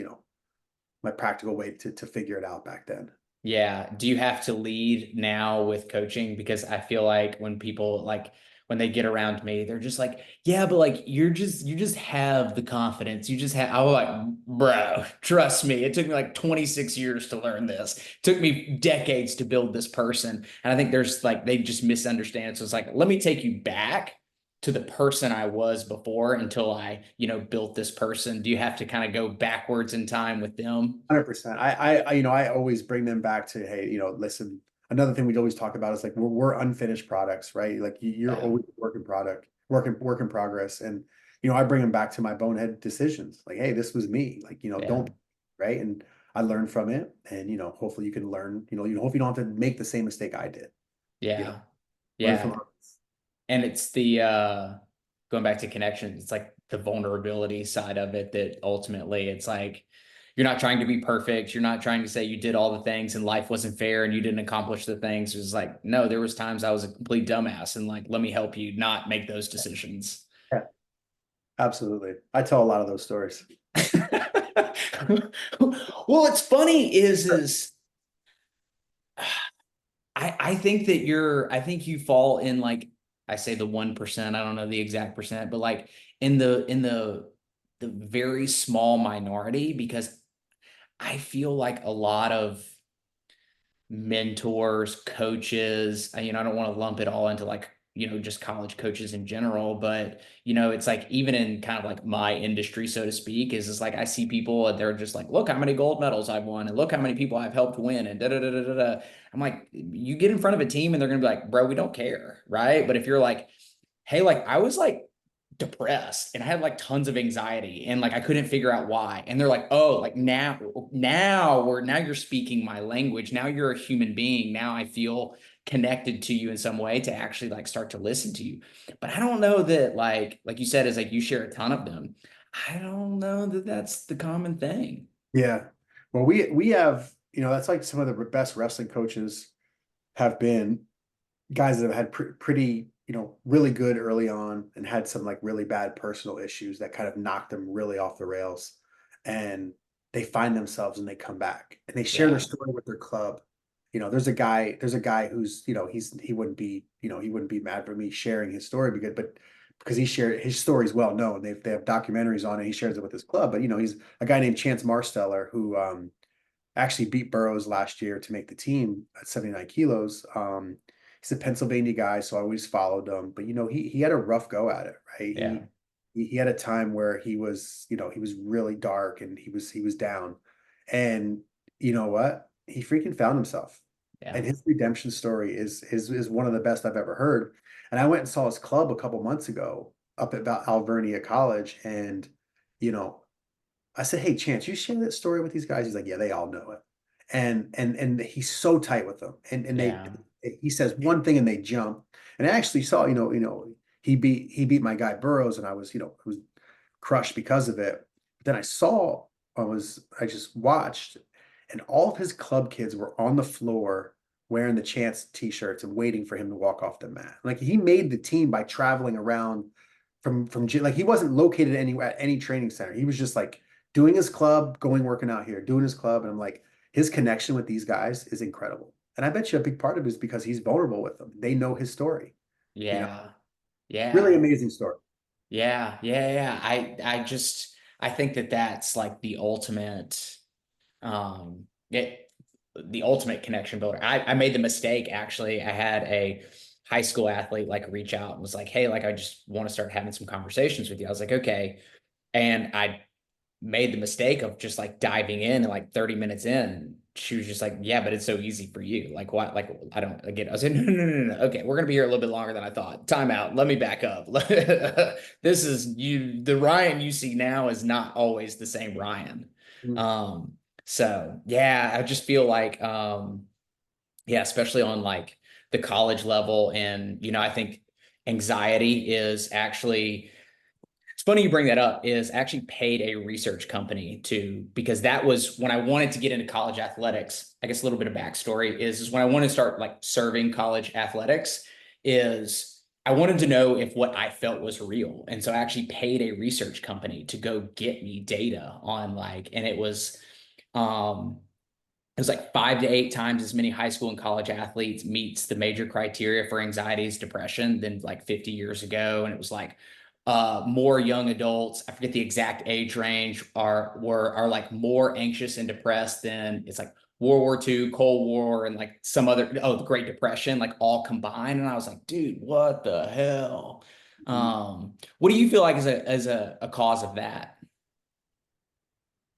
my practical way to figure it out back then. Yeah. Do you have to lead now with coaching? Because I feel like when people like when they get around me, they're just like, yeah, but like you just have the confidence. You just have I was like, bro, trust me. It took me like 26 years to learn this. It took me decades to build this person. And I think there's like they just misunderstand. So it's like, let me take you back to the person I was before until I, built this person. Do you have to kind of go backwards in time with them? 100%. I always bring them back to, hey, listen, another thing we always talk about is like we're unfinished products, right? Like you're Yeah. always a work in progress. And I bring them back to my bonehead decisions. Like, hey, this was me. Like, Yeah. don't, right? And I learned from it. And hopefully you can learn, hope you don't have to make the same mistake I did, you know, Yeah. learn from Yeah. others. And it's the going back to connection, it's like the vulnerability side of it that ultimately it's like you're not trying to be perfect. You're not trying to say you did all the things and life wasn't fair and you didn't accomplish the things. It's like, no, there was times I was a complete dumbass and like let me help you not make those decisions. Yeah, absolutely. I tell a lot of those stories. Well, it's funny is I think that I think you fall in like I say the 1%, I don't know the exact percent, but like in the very small minority because I feel like a lot of mentors, coaches. I don't want to lump it all into like, just college coaches in general, but it's like even in kind of like my industry, so to speak, is it's like I see people and they're just like, look how many gold medals I've won and look how many people I've helped win and da da da da da. Da. I'm like, you get in front of a team and they're gonna be like, bro, we don't care, right? But if you're like, hey, like I was like depressed and I had like tons of anxiety and like I couldn't figure out why. And they're like, oh, like now you're speaking my language. Now you're a human being. Now I feel connected to you in some way to actually like start to listen to you. But I don't know that like you said, is like you share a ton of them. I don't know that that's the common thing. Yeah. Well, we have, that's like some of the best wrestling coaches have been guys that have had pretty, really good early on and had some like really bad personal issues that kind of knocked them really off the rails. and they find themselves and they come back and they share their Yeah. story with their club. There's a guy who's, he wouldn't be mad for me sharing his story because he shared his story is well known. They have documentaries on it. He shares it with his club, but he's a guy named Chance Marsteller who actually beat Burroughs last year to make the team at 79 kilos. He's a Pennsylvania guy, so I always followed him. But he had a rough go at it, right? Yeah. He had a time where he was really dark and he was down. And you know what? He freaking found himself. Yeah. And his redemption story is one of the best I've ever heard. And I went and saw his club a couple months ago up at Alvernia College, and you know, I said, "Hey, Chance, you share that story with these guys?" He's like, "Yeah, they all know it." And he's so tight with them. And Yeah. he says one thing and they jump. And I actually saw, he beat my guy Burroughs, and I was crushed because of it. Then I just watched, and all of his club kids were on the floor wearing the Chance t-shirts and waiting for him to walk off the mat. Like he made the team by traveling around like he wasn't located anywhere at any training center. He was just like doing his club, going working out here, doing his club. And I'm like, his connection with these guys is incredible. And I bet you a big part of it is because he's vulnerable with them. They know his story. You know, Yeah. really Yeah. amazing story. Yeah. Yeah. Yeah. I think that that's like the ultimate, it, the ultimate connection builder. I made the mistake, actually. I had a high school athlete like reach out and was like, "Hey, like, I just want to start having some conversations with you." I was like, "Okay." And I made the mistake of just like diving in, and like 30 minutes in, she was just like, "Yeah, but it's so easy for you. Like, what? Like, I don't get it." I was like, "No, no, no, no, no. Okay, we're gonna be here a little bit longer than I thought. Time out. Let me back up. This is you. The Ryan you see now is not always the same Ryan." Mhm. So yeah, I just feel like, yeah, especially on like the college level. And, I think anxiety is actually, it's funny you bring that up, is actually paid a research company to, because that was when I wanted to get into college athletics. I guess a little bit of backstory is when I wanted to start like serving college athletics, is I wanted to know if what I felt was real. And so I actually paid a research company to go get me data on like, and um, it was like 5 to 8 times as many high school and college athletes meets the major criteria for anxieties, depression than like 50 years ago. And it was like more young adults, I forget the exact age range, are like more anxious and depressed than, it's like World War II, Cold War, and like some other, the Great Depression, like all combined. And I was like, dude, what the hell? What do you feel like is a cause of that?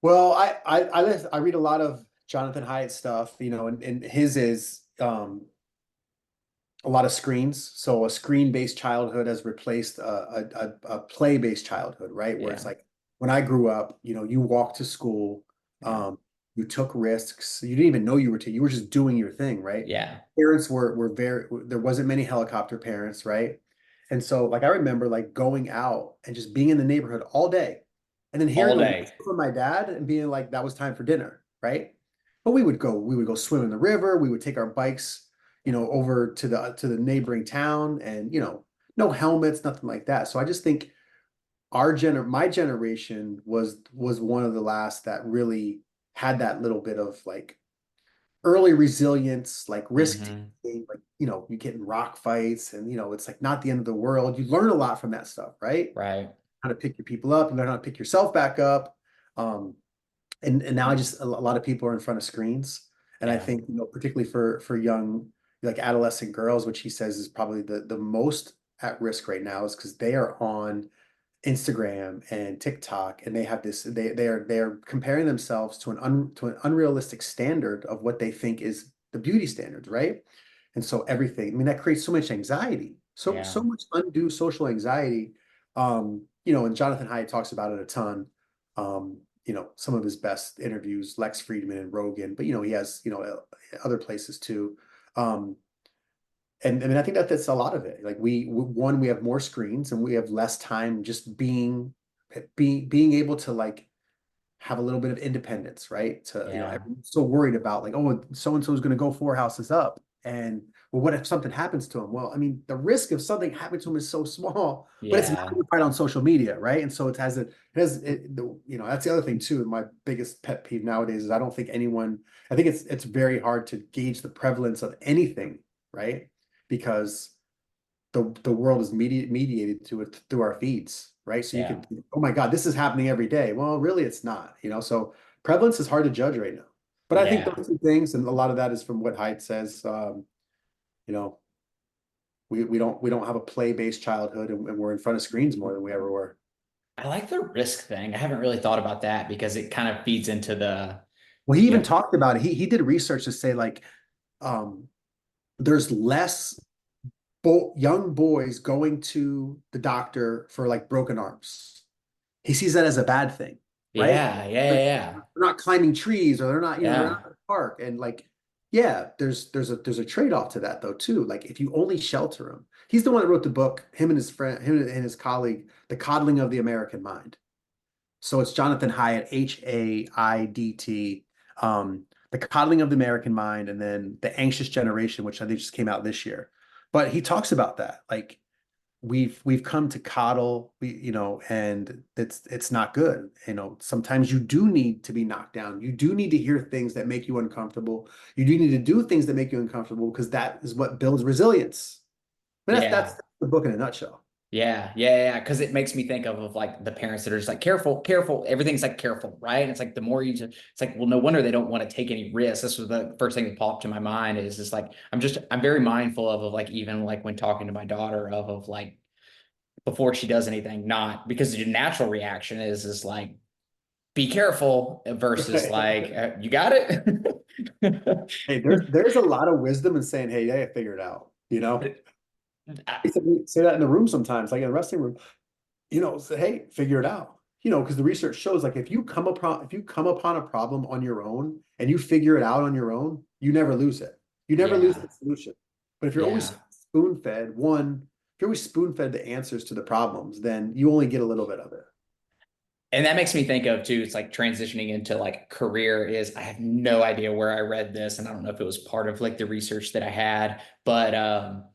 Well, I read a lot of Jonathan Haidt stuff, and his is a lot of screens. So a screen-based childhood has replaced a play-based childhood, right? Where it's Yeah, like when I grew up, you walked to school, yeah, you took risks. You didn't even know you were just doing your thing, right? yeah, Parents were very there wasn't many helicopter parents, right? And so like I remember like going out and just being in the neighborhood all day and then hearing all a whistle day. from my dad and being like that was time for dinner, right? But we would go swim in the river, we would take our bikes over to the neighboring town and no helmets, nothing like that. So I just think my generation was one of the last that really had that little bit of like early resilience, like risk Hmm. taking, like you get in rock fights and it's like not the end of the world. You learn a lot from that stuff, right? Right. How to pick your people up, and learn how to pick yourself back up. Um, and now just a lot of people are in front of screens, and I Yeah. think particularly for young like adolescent girls, which he says is probably the most at risk right now, is because they are on Instagram and TikTok, and they have this they are comparing themselves to an unrealistic standard of what they think is the beauty standards, right? And so everything, I mean, that creates so much anxiety, so Yeah. much undue social anxiety. And Jonathan Haidt talks about it a ton. Some of his best interviews, Lex Friedman and Rogan, but he has other places too. Um, and I mean, I think that's a lot of it. Like we have more screens and we have less time just being able to like have a little bit of independence, right? Yeah. Everyone's so worried about like, oh, so and so is going to go 4 houses up, and well, what if something happens to him? Well, I mean, the risk of something happening to him is so small, but it's Yeah. magnified on social media, right? And so that's the other thing too. My biggest pet peeve nowadays is I don't think anyone, I think it's very hard to gauge the prevalence of anything, right? Because the world is mediated to it through our feeds, right? So you Yeah. could, oh my God, this is happening every day. Well, really, it's not, So prevalence is hard to judge right now. But I think Yeah. those two things, and a lot of that is from what Haidt says. You know, we don't have a play-based childhood, and we're in front of screens more than we ever were. I like the risk thing. I haven't really thought about that because it kind of feeds into the, Well, he you even know, talked about it. He did research to say like um, there's less young boys going to the doctor for like broken arms. He sees that as a bad thing, right? yeah, yeah, They're yeah, not climbing trees, or they're not yeah, in the park. And like, yeah, there's a trade-off to that though too. Like if you only shelter him, he's the one that wrote the book, him and his colleague, The Coddling of the American Mind. So it's Jonathan Haidt, Haidt, The Coddling of the American Mind, and then The Anxious Generation, which I think just came out this year. But he talks about that. Like we've come to coddle, and it's not good. Sometimes you do need to be knocked down. You do need to hear things that make you uncomfortable. You do need to do things that make you uncomfortable because that is what builds resilience. I mean, that's yeah. the book in a nutshell. Yeah, yeah, yeah. Because it makes me think of like the parents that are just like careful, careful. Everything's like careful, right? And it's like the more you just, it's like, well, no wonder they don't want to take any risks. This was the first thing that popped to my mind is just like I'm very mindful of like even like when talking to my daughter of like before she does anything, not because the natural reaction is like be careful versus like you got it. Hey, there's a lot of wisdom in saying, "Hey, yeah, figure it out." I say that in the room sometimes, like in the wrestling room. Say, "Hey, figure it out." Because the research shows, like, if you come upon a problem on your own and you figure it out on your own, you never lose it. You never lose Yeah, the solution. But if you're always yeah. spoon fed the answers to the problems, then you only get a little bit of it. And that makes me think of too, it's like transitioning into like career is I have no idea where I read this and I don't know if it was part of like the research that I had, but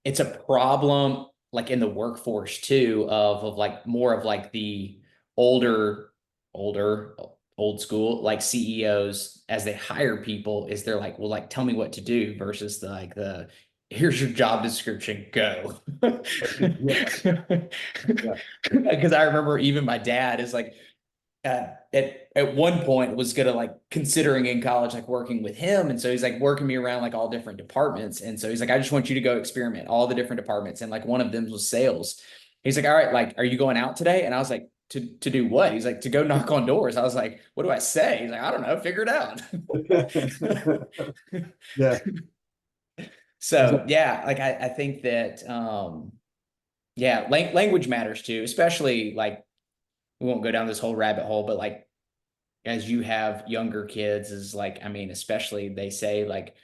it's a problem like in the workforce too of like more of like the older older old school like CEOs as they hire people is they're like well like tell me what to do versus the here's your job description go Yeah, yeah, because I remember even my dad is like at one point was gonna like considering in college like working with him and so he's like working me around like all different departments and so he's like I just want you to go experiment all the different departments and like one of them was sales. He's like all right like are you going out today and I was like to do what? He's like to go knock on doors. I was like what do I say? He's like I don't know, figure it out. yeah. So yeah, like I think that yeah, language matters too, especially like we won't go down this whole rabbit hole, but like as you have younger kids is like I mean especially they say like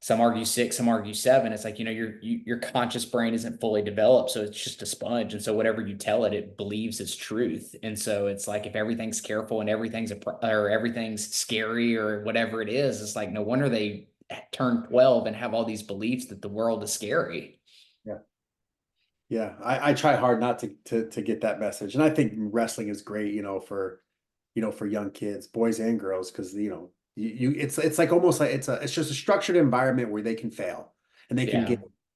some argue 6 some argue 7 it's like your conscious brain isn't fully developed so it's just a sponge and so whatever you tell it it believes is truth and so it's like if everything's careful and or everything's scary or whatever it is it's like no wonder they turn 12 and have all these beliefs that the world is scary. Yeah. Yeah, I try hard not to get that message, and I think wrestling is great, for young kids, boys and girls, because it's like almost like it's just a structured environment where they can fail and Yeah,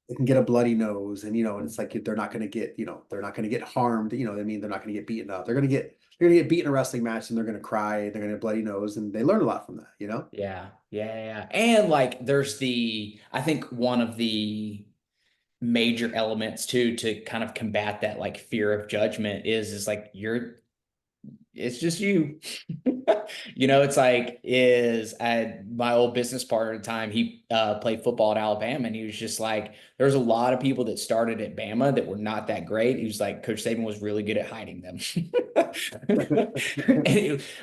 they can get a bloody nose, and it's like they're not going to get harmed, I mean, they're not going to get beaten up, they're going to get beat in a wrestling match, and they're going to cry, they're going to get a bloody nose, and they learn a lot from that. yeah, yeah, yeah. And like there's I think one of the major elements too to kind of combat that like fear of judgment is like it's just you. It's like is I my old business partner at the time, he played football at Alabama and he was just like there's a lot of people that started at Bama that were not that great. He was like Coach Saban was really good at hiding them.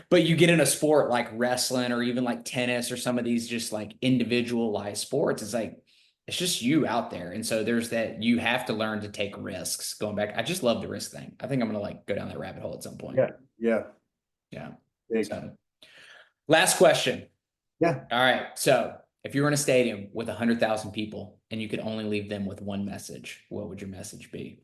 But you get in a sport like wrestling or even like tennis or some of these just like individualized sports, it's like it's just you out there. And so there's that you have to learn to take risks. Going back, I just love the risk thing. I think I'm gonna like go down that rabbit hole at some point. Yeah, yeah, Yeah. big, So last question. yeah. All right. So If you were in a stadium with 100,000 people and you could only leave them with one message, what would your message be?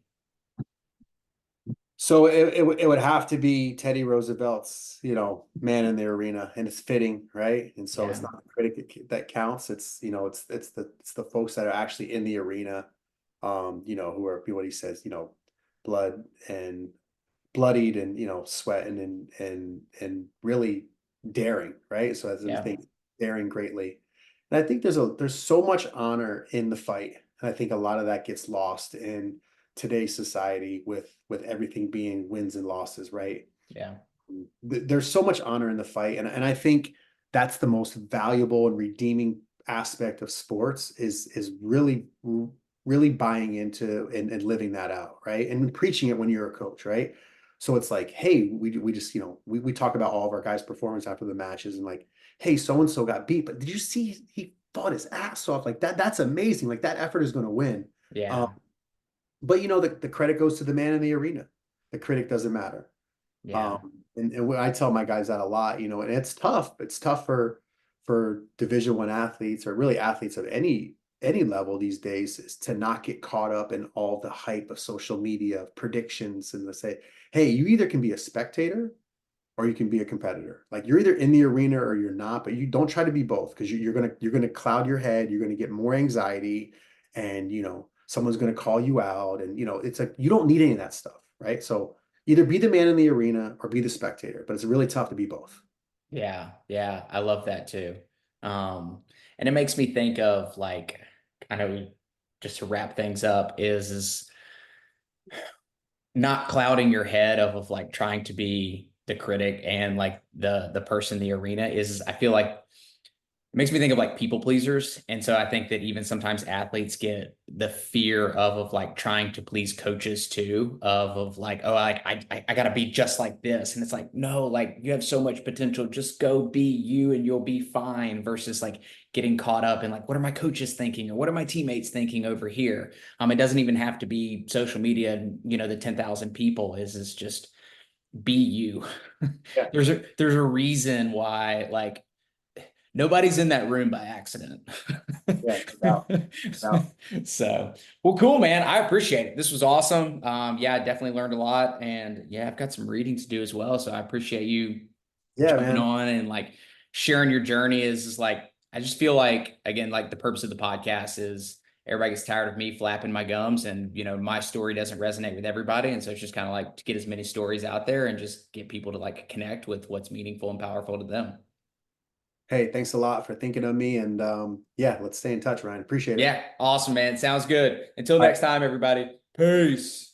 So it would have to be Teddy Roosevelt's, man in the arena, and it's fitting, right? And so it's Yeah. not the critic that counts. It's it's the folks that are actually in the arena, who are what he says, blood and bloodied and sweating and really daring, right? So as we Yeah. think daring greatly. And I think there's so much honor in the fight. And I think a lot of that gets lost in today's society with everything being wins and losses, right? Yeah. There's so much honor in the fight, and I think that's the most valuable and redeeming aspect of sports is really buying into and living that out, right? And preaching it when you're a coach, right? So it's like, hey, we just we talk about all of our guys' performance after the matches, and like, hey, so and so got beat, but did you see he fought his ass off? Like that's amazing. Like that effort is going to win. Um, Yeah. but the credit goes to the man in the arena. The critic doesn't matter. Yeah. And when I tell my guys that a lot, and it's tough. It's tough for Division I athletes, or really athletes of any level these days, is to not get caught up in all the hype of social media, of predictions, and to say, hey, you either can be a spectator or you can be a competitor. Like you're either in the arena or you're not, but you don't try to be both, because you're gonna cloud your head, you're gonna get more anxiety, and someone's gonna call you out, and it's like you don't need any of that stuff, right? So either be the man in the arena or be the spectator, but it's really tough to be both. Yeah. Yeah. I love that too. And it makes me think of like, I know just to wrap things up is not clouding your head of like trying to be the critic and like the person in the arena is I feel like it makes me think of like people pleasers. And so I think that even sometimes athletes get the fear of like trying to please coaches too, of like, oh, like I gotta be just like this. And it's like, no, like you have so much potential. Just go be you and you'll be fine versus like getting caught up in like, what are my coaches thinking or what are my teammates thinking over here? It doesn't even have to be social media and the 10,000 people is just be you. Yeah, There's a reason why like nobody's in that room by accident. yeah, no doubt, no doubt. So, well, cool, man. I appreciate it. This was awesome. Yeah, I definitely learned a lot. And yeah, I've got some reading to do as well. So I appreciate you Yeah, jumping man. on and like sharing your journey is like, I just feel like, again, like the purpose of the podcast is everybody gets tired of me flapping my gums and, my story doesn't resonate with everybody. And so it's just kind of like to get as many stories out there and just get people to like connect with what's meaningful and powerful to them. Hey, thanks a lot for thinking of me, and yeah, let's stay in touch, Ryan. Appreciate it. Yeah, awesome, man. Sounds good. Until All next right. time, everybody. Peace.